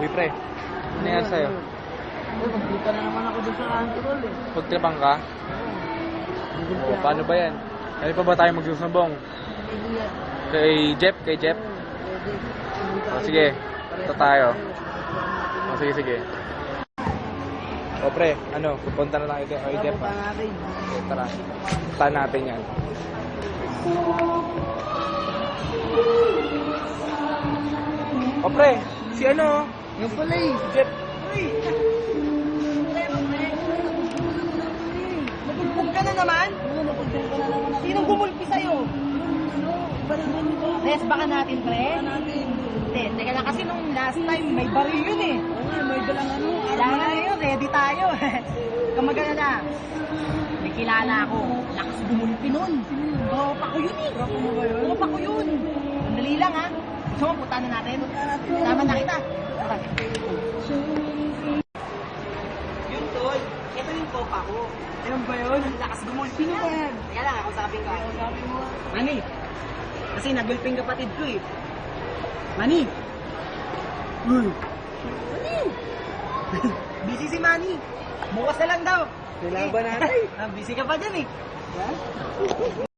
Uy, pre. Ano yan sa'yo? Magpunta na naman ako doon sa Antirol eh. Pagtripang ka? O, paano ba yan? Kaya pa ba tayo magsusumbong? Kay Jeff? Kay Jeff? O, sige. Ito tayo. O, sige, sige. O, pre. Ano? Pupunta na lang ito kay Jeff, ha? Okay, tara. Punta natin yan. O, pre. Si ano? Yung pala eh. Si Jeff. Nabugbog ka na naman? Sinong gumulpi sa'yo? Res, baka natin, pre? Hindi, teka lang kasi nung last time, may baril yun eh. May dalang ano. Kailangan na yun, ready tayo. Kamagana na. May kilala ako. Lakas gumulpi nun. Tropa ko yun eh. Tropa mo ba yun? Tropa ko yun. Sandali lang ha. Gusto mo, punta na natin? Tama na kita. Yun, tol. Ito yung tropa ko. Ayun ba yun? Lakas gumulpi niya. Kaya lang, ako sabihin ka. Mani. Kasi nagulping kapatid ko eh. Mani. Mani. Busy si Mani. Bukas na lang daw. Kailangan ba natin? Busy ka pa dyan eh.